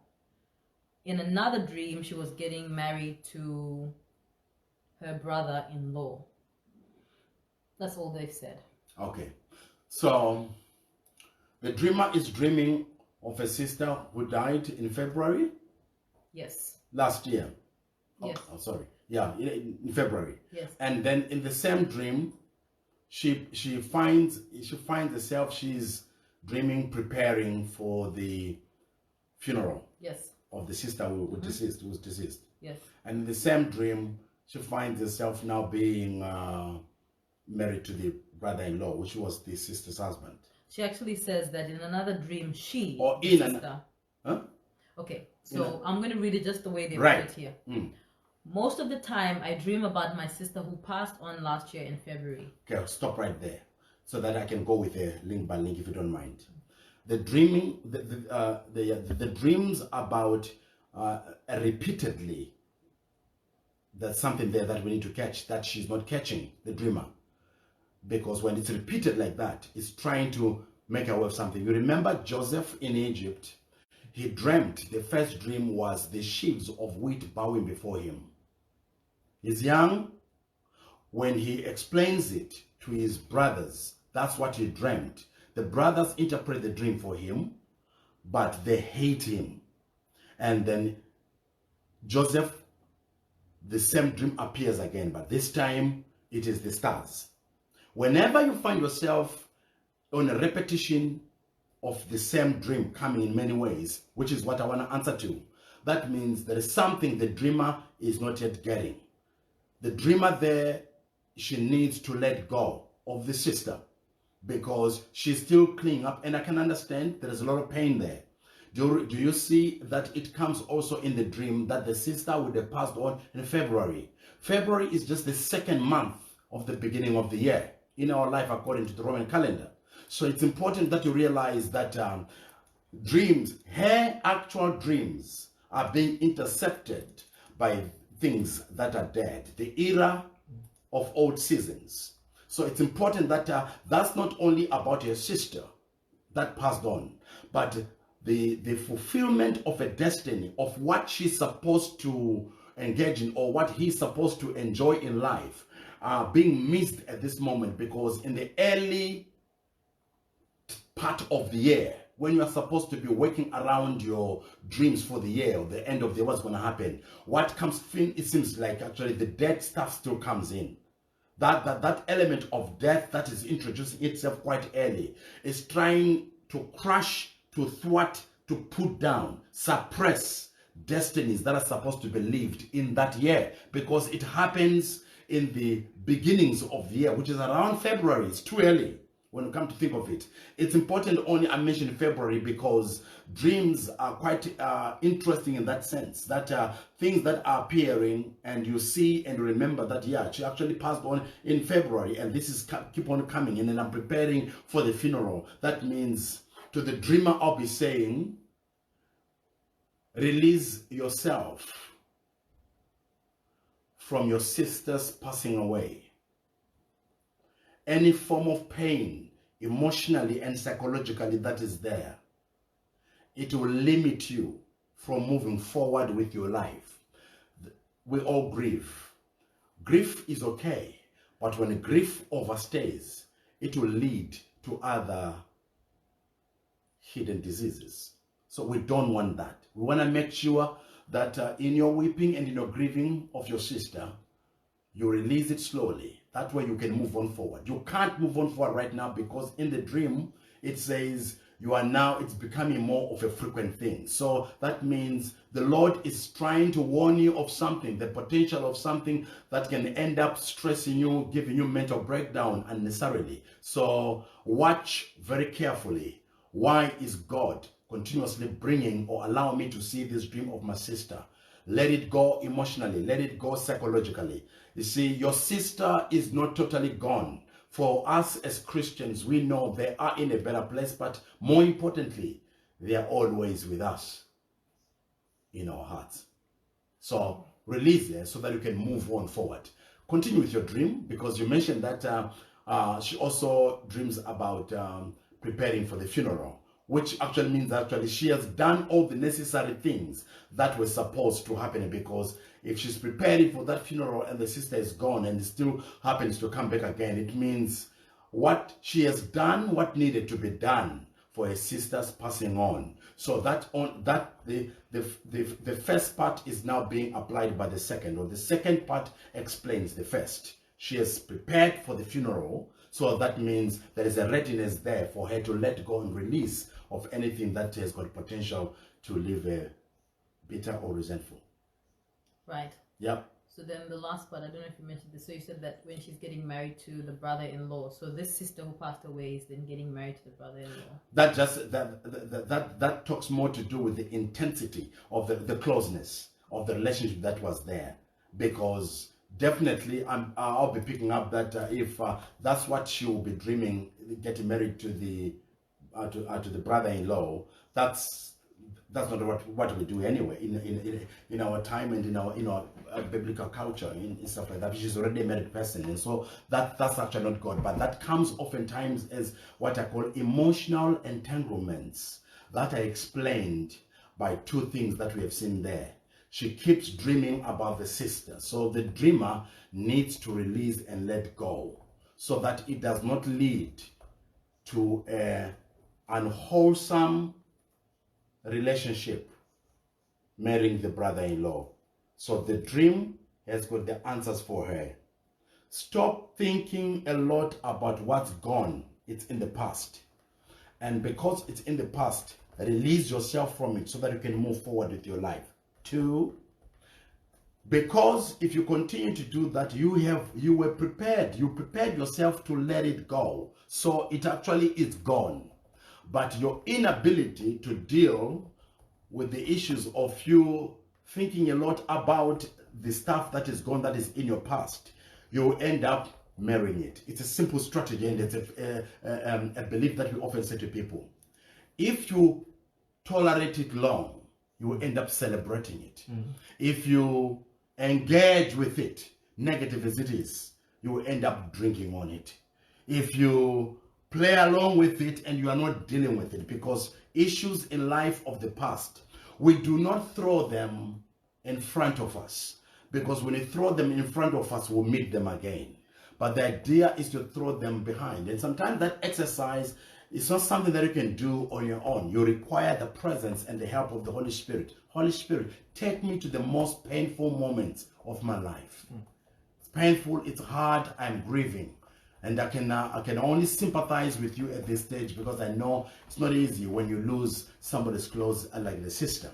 In another dream, she was getting married to her brother-in-law. That's all they've said. Okay. So the dreamer is dreaming of a sister who died in February? Yes. Last year? Yes. Oh, sorry. Yeah, in February. Yes. And then in the same dream, she finds herself, she's dreaming, preparing for the funeral. Yes. Of the sister who was deceased. Yes. And in the same dream, she finds herself now being married to the brother-in-law, which was the sister's husband. She actually says that in another dream, she or the in sister. Huh? Okay, so I'm going to read it just the way they Right. put it here. Most of the time, I dream about my sister who passed on last year in February. Okay, I'll stop right there so that I can go with a link by link if you don't mind. The dreaming, the dreams about repeatedly, there's something there that we need to catch that she's not catching, the dreamer. Because when it's repeated like that, it's trying to make aware of something. You remember Joseph in Egypt? He dreamt, the first dream was the sheaves of wheat bowing before him. He's young. When he explains it to his brothers, that's what he dreamt. The brothers interpret the dream for him, but they hate him. And then Joseph, the same dream appears again, but this time it is the stars. Whenever you find yourself on a repetition of the same dream coming in many ways, which is what I want to answer to, that means there is something the dreamer is not yet getting. The dreamer there, she needs to let go of the sister because she's still clinging up, and I can understand there is a lot of pain there. Do you see that it comes also in the dream that the sister would have passed on in February? February is just the second month of the beginning of the year in our life according to the Roman calendar. So it's important that you realize that dreams, her actual dreams, are being intercepted by things that are dead, the era of old seasons. So it's important that that's not only about her sister that passed on, but the fulfillment of a destiny of what she's supposed to engage in or what he's supposed to enjoy in life being missed at this moment, because in the early part of the year, when you are supposed to be working around your dreams for the year or the end of the year, what's going to happen, what comes in, it seems like actually the dead stuff still comes in. That element of death that is introducing itself quite early is trying to crush, to thwart, to put down, suppress destinies that are supposed to be lived in that year, because it happens in the beginnings of the year, which is around February. It's too early when you come to think of it. It's important only I mentioned February because dreams are quite interesting in that sense, that things that are appearing and you see and remember that, yeah, she actually passed on in February and this is keep on coming, and then I'm preparing for the funeral. That means to the dreamer, I'll be saying, release yourself from your sister's passing away. Any form of pain, emotionally and psychologically, that is there, it will limit you from moving forward with your life. We all grieve. Grief is okay, but when grief overstays, it will lead to other hidden diseases. So we don't want that. We want to make sure that in your weeping and in your grieving of your sister, you release it slowly. That way you can move on forward. You can't move on forward right now because in the dream, it says you are now, it's becoming more of a frequent thing. So that means the Lord is trying to warn you of something, the potential of something that can end up stressing you, giving you mental breakdown unnecessarily. So watch very carefully. Why is God continuously bringing or allowing me to see this dream of my sister? Let it go emotionally. Let it go psychologically. You see, your sister is not totally gone. For us as Christians, we know they are in a better place, but more importantly, they are always with us in our hearts. So release them so that you can move on forward. Continue with your dream, because you mentioned that she also dreams about preparing for the funeral, which actually means that she has done all the necessary things that were supposed to happen, because if she's preparing for that funeral and the sister is gone and it still happens to come back again, it means what she has done, what needed to be done for her sister's passing on. So the first part is now being applied by the second, or the second part explains the first. She has prepared for the funeral, so that means there is a readiness there for her to let go and release of anything that has got potential to leave her bitter or resentful. Right. Yep. So then the last part, I don't know if you mentioned this. So you said that when she's getting married to the brother-in-law, so this sister who passed away is then getting married to the brother-in-law. That talks more to do with the intensity of the closeness of the relationship that was there, because definitely I'll be picking up that if that's what she will be dreaming, getting married to the brother-in-law, that's not what we do anyway in our time and in our biblical culture and stuff like that. She's already a married person, and so that's actually not God. But that comes oftentimes as what I call emotional entanglements that are explained by two things that we have seen there. She keeps dreaming about the sister, so the dreamer needs to release and let go so that it does not lead to an unwholesome relationship marrying the brother-in-law. So the dream has got the answers for her. Stop thinking a lot about what's gone. It's in the past. And because it's in the past, release yourself from it so that you can move forward with your life. 2, Because if you continue to do that, you were prepared. You prepared yourself to let it go. So it actually is gone. But your inability to deal with the issues of you thinking a lot about the stuff that is gone, that is in your past, you will end up marrying it. It's a simple strategy, and it's a belief that we often say to people. If you tolerate it long, you will end up celebrating it. If you engage with it, negative as it is, you will end up drinking on it. If you play along with it and you are not dealing with it, because issues in life of the past, we do not throw them in front of us, because when you throw them in front of us, we'll meet them again. But the idea is to throw them behind. And sometimes that exercise is not something that you can do on your own. You require the presence and the help of the Holy Spirit. Holy Spirit, take me to the most painful moments of my life. It's painful, it's hard, I'm grieving. And I can only sympathize with you at this stage, because I know it's not easy when you lose somebody's close like the system.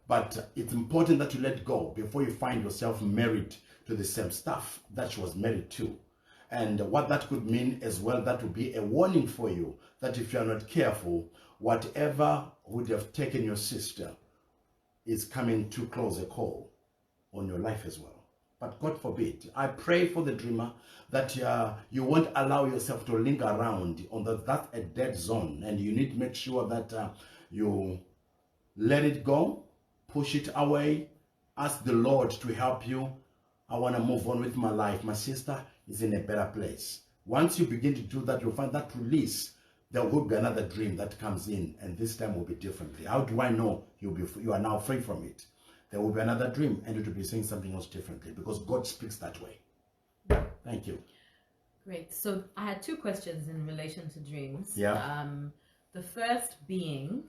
But it's important that you let go before you find yourself married to the same stuff that she was married to. And what that could mean as well, that would be a warning for you, that if you are not careful, whatever would have taken your sister is coming too close a call on your life as well. But God forbid, I pray for the dreamer that you won't allow yourself to linger around on that's a dead zone, and you need to make sure that you let it go, push it away, ask the Lord to help you. I want to move on with my life. My sister is in a better place. Once you begin to do that, you'll find that release. There will be another dream that comes in, and this time will be differently. How do I know you are now free from it? There will be another dream, and it will be saying something else differently, because God speaks that way. Thank you. Great. So I had two questions in relation to dreams. Yeah. The first being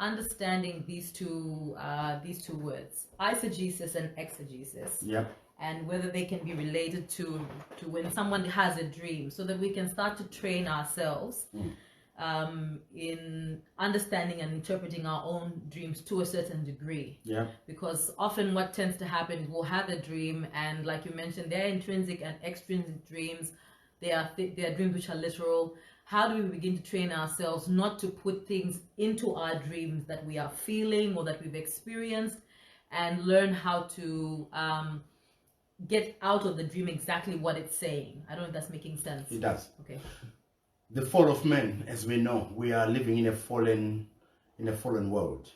understanding these two words, eisegesis and exegesis. Yeah. And whether they can be related to when someone has a dream, so that we can start to train ourselves in understanding and interpreting our own dreams to a certain degree. Yeah. Because often what tends to happen is we'll have a dream, and like you mentioned, there are intrinsic and extrinsic dreams. There are dreams which are literal. How do we begin to train ourselves not to put things into our dreams that we are feeling or that we've experienced, and learn how to get out of the dream exactly what it's saying? I don't know if that's making sense. It does. Okay. The fall of man, as we know, we are living in a fallen world.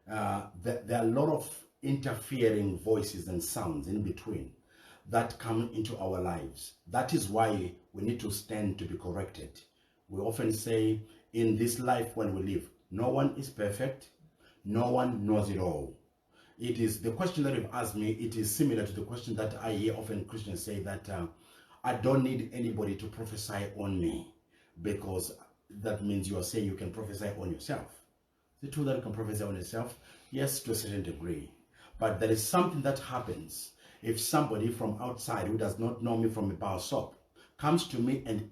There are a lot of interfering voices and sounds in between that come into our lives. That is why we need to stand to be corrected. We often say in this life when we live, no one is perfect, no one knows it all. It is the question that you've asked me, it is similar to the question that I hear often Christians say, that I don't need anybody to prophesy on me, because that means you are saying you can prophesy on yourself. Is it true that you can prophesy on yourself? Yes, to a certain degree. But there is something that happens if somebody from outside who does not know me from a bar of soap comes to me and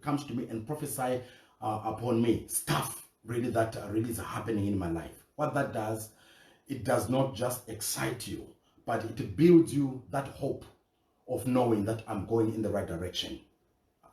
comes to me and prophesy upon me stuff really that really is happening in my life. What that does, it does not just excite you, but it builds you that hope of knowing that I'm going in the right direction.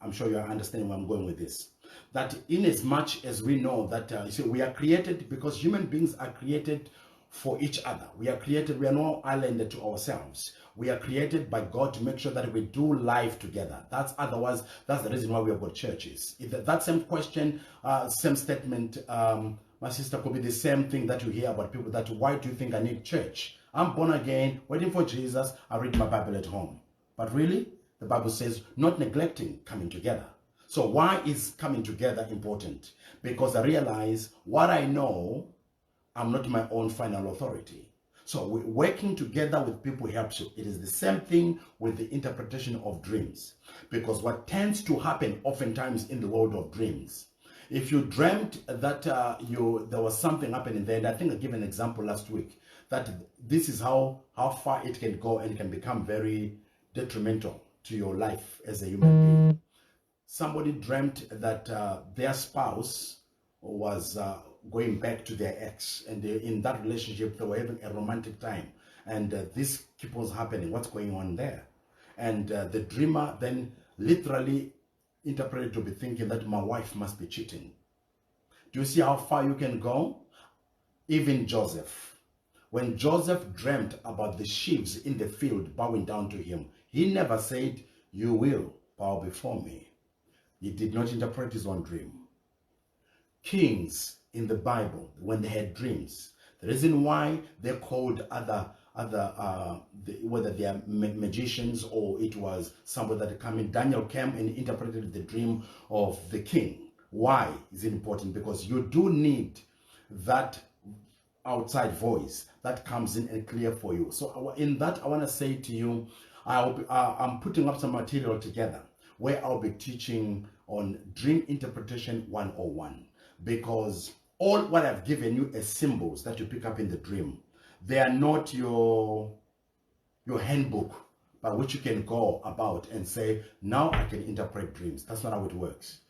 I'm sure you are understanding where I'm going with this. That in as much as we know that you see, we are created, because human beings are created for each other. We are created, we are no island to ourselves. We are created by God to make sure that we do life together. That's the reason why we have got churches. If that same question, same statement, my sister, could be the same thing that you hear about people, that why do you think I need church? I'm born again, waiting for Jesus, I read my Bible at home. But really, the Bible says not neglecting coming together. So why is coming together important? Because I realize what I know, I'm not my own final authority. So working together with people helps you. It is the same thing with the interpretation of dreams. Because what tends to happen oftentimes in the world of dreams, if you dreamt that there was something happening there, and I think I gave an example last week, that this is how far it can go and can become very detrimental to your life as a human being. Somebody dreamt that their spouse was going back to their ex, and in that relationship they were having a romantic time, and this keeps on happening. What's going on there? And the dreamer then literally interpreted to be thinking that my wife must be cheating. Do you see how far you can go? Even Joseph, when Joseph dreamt about the sheaves in the field bowing down to him, he never said, "You will bow before me." He did not interpret his own dream. Kings in the Bible, when they had dreams, the reason why they're called whether they are magicians or it was somebody that came in. Daniel came and interpreted the dream of the king. Why is it important? Because you do need that outside voice that comes in and clear for you. So in that, I want to say to you, I'm putting up some material together where I'll be teaching on Dream Interpretation 101, because all what I've given you as symbols that you pick up in the dream, they are not your handbook by which you can go about and say, now I can interpret dreams. That's not how it works.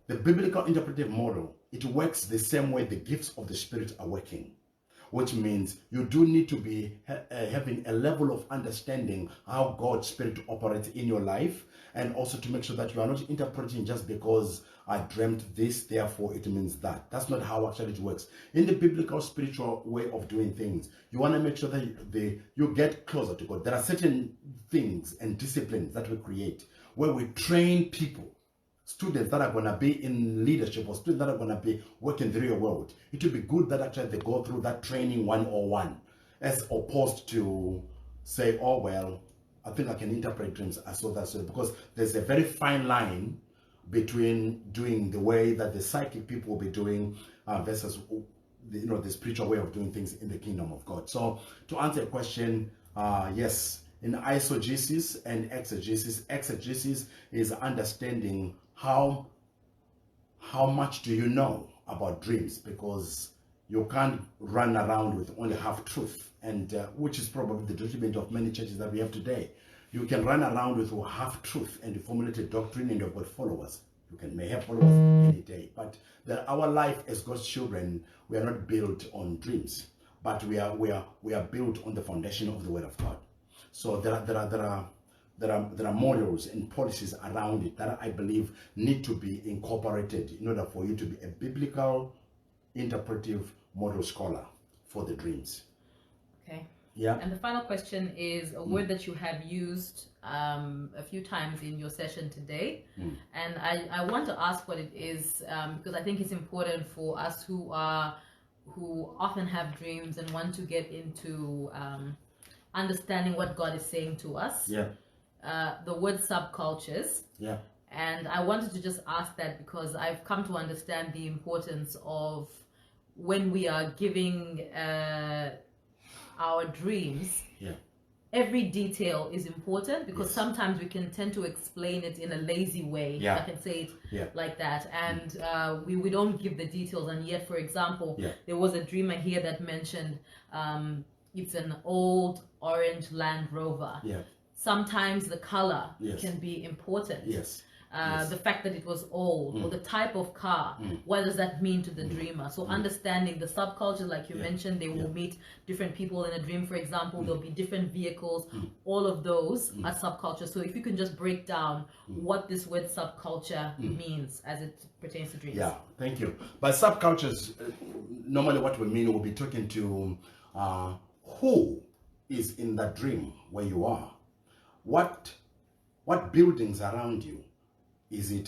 The biblical interpretive model, it works the same way the gifts of the Spirit are working, which means you do need to be having a level of understanding how God's Spirit operates in your life, and also to make sure that you are not interpreting just because I dreamt this, therefore it means that. That's not how actually it works. In the biblical spiritual way of doing things, you want to make sure that you get closer to God. There are certain things and disciplines that we create where we train people, students that are going to be in leadership or students that are going to be working the real world. It would be good that actually they go through that training 101, as opposed to say, oh, well, I think I can interpret dreams as so that's so, because there's a very fine line between doing the way that the psychic people will be doing versus the spiritual way of doing things in the kingdom of God. So to answer your question, yes, in eisegesis and exegesis is understanding how much do you know about dreams, because you can't run around with only half truth, and which is probably the detriment of many churches that we have today. You can run around with half truth and formulate a doctrine and you've got followers. You may have followers any day, but our life as God's children, we are not built on dreams, but we are built on the foundation of the Word of God. So there are models and policies around it that I believe need to be incorporated in order for you to be a biblical interpretive model scholar for the dreams. Okay. Yeah. And the final question is a word that you have used a few times in your session today. And I want to ask what it is, because I think it's important for us who often have dreams and want to get into understanding what God is saying to us. Yeah. The word subcultures. Yeah. And I wanted to just ask that because I've come to understand the importance of when we are giving our dreams, every detail is important, because sometimes we can tend to explain it in a lazy way. I can say it like that, and we don't give the details. And yet, for example, there was a dreamer here that mentioned it's an old orange Land Rover. Sometimes the color can be important. The fact that it was old, or the type of car, what does that mean to the dreamer? So understanding the subculture, like you mentioned, they will meet different people in a dream, for example, there'll be different vehicles, all of those are subculture. So if you can just break down what this word subculture means as it pertains to dreams. Yeah, thank you. By subcultures, normally what we mean, we'll be talking to who is in that dream where you are. What buildings around you?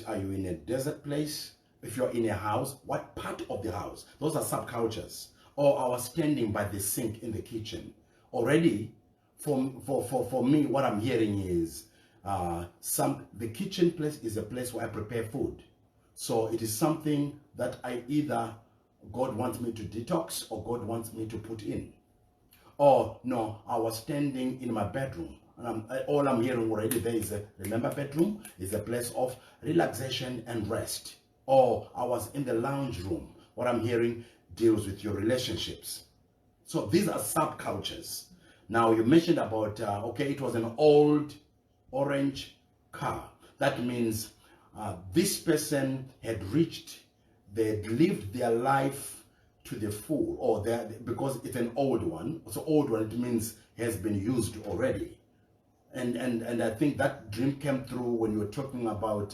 Are you in a desert place? If you're in a house, what part of the house? Those are subcultures. Or I was standing by the sink in the kitchen. Already, for me, what I'm hearing is the kitchen place is a place where I prepare food. So it is something that God wants me to detox, or God wants me to put in. Or no, I was standing in my bedroom. And all I'm hearing already there is remember, bedroom is a place of relaxation and rest. Or I was in the lounge room. What I'm hearing deals with your relationships. So these are subcultures. Now you mentioned about, it was an old orange car. That means this person had lived their life to the full, or because it's an old one. So old one, it means has been used already. And I think that dream came through when you were talking about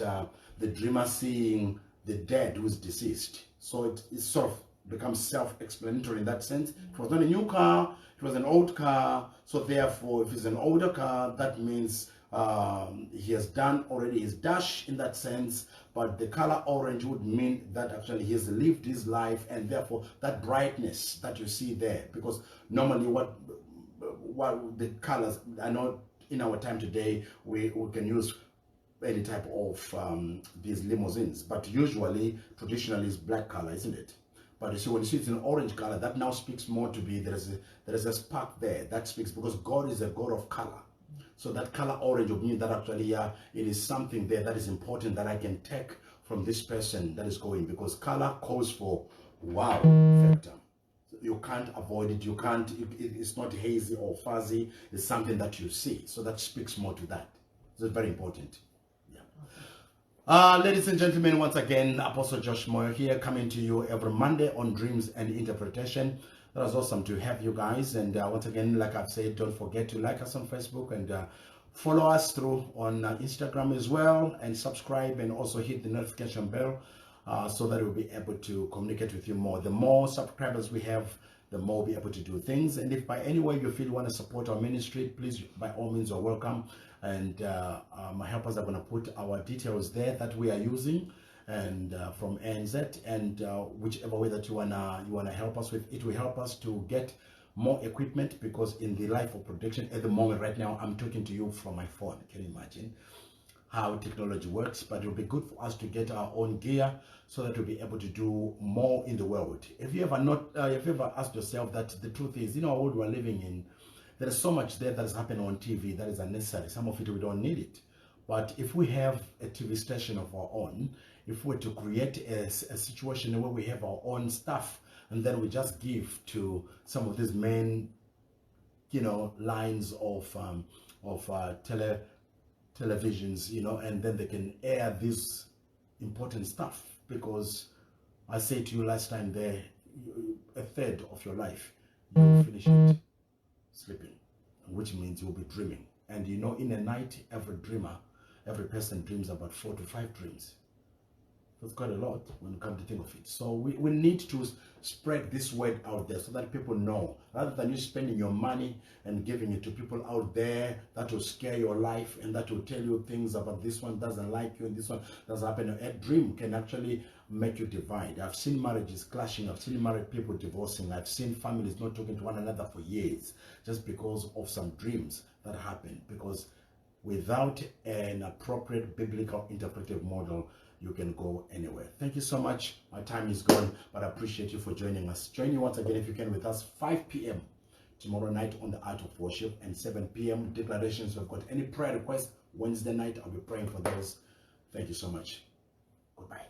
the dreamer seeing the dead who's deceased. So it sort of becomes self-explanatory in that sense. It was not a new car, it was an old car. So therefore, if it's an older car, that means he has done already his dash in that sense. But the color orange would mean that actually he has lived his life, and therefore that brightness that you see there. Because normally what the colors, I know in our time today, we can use any type of these limousines, but usually, traditionally, it's black color, isn't it? But you see, when you see it's an orange color, that now speaks more to be, there is a spark there. That speaks, because God is a God of color. So that color orange would mean that actually, it is something there that is important that I can take from this person that is going, because color calls for wow factor. You can't avoid it. You can't, it's not hazy or fuzzy. It's something that you see. So that speaks more to that. So it's very important. Ladies and gentlemen, once again, Apostle Josh Moyo here, coming to you every Monday on Dreams and Interpretation. That was awesome to have you guys. And once again, like I've said, don't forget to like us on Facebook and follow us through on Instagram as well, and subscribe, and also hit the notification bell so that we'll be able to communicate with you more. The more subscribers we have, the more we'll be able to do things. And if by any way you feel you want to support our ministry, please, by all means, are welcome. And my helpers are going to put our details there that we are using, and from ANZ, and whichever way that you wanna help us with, it will help us to get more equipment, because in the life of production at the moment right now, I'm talking to you from my phone. Can you imagine how technology works? But it'll be good for us to get our own gear so that we'll be able to do more in the world. If you ever asked yourself that the truth is, our world we're living in, there is so much there that is happening on TV that is unnecessary. Some of it we don't need it. But if we have a TV station of our own, if we were to create a situation where we have our own stuff, and then we just give to some of these main, lines of televisions, and then they can air this important stuff. Because I said to you last time, there, a third of your life, you will finish it sleeping, which means you'll be dreaming. And in a night, every person dreams about 4 to 5 dreams. That's quite a lot when you come to think of it. So we need to spread this word out there so that people know, rather than you spending your money and giving it to people out there that will scare your life and that will tell you things about this one doesn't like you and this one doesn't happen. A dream can actually make you divide. I've seen marriages clashing. I've seen married people divorcing. I've seen families not talking to one another for years just because of some dreams that happen. Because without an appropriate biblical interpretive model, you can go anywhere. Thank you so much. My time is gone, but I appreciate you for joining us. Join you once again, if you can, with us 5 p.m. tomorrow night on the Art of Worship, and 7 p.m. declarations. If you've got any prayer requests, Wednesday night, I'll be praying for those. Thank you so much. Goodbye.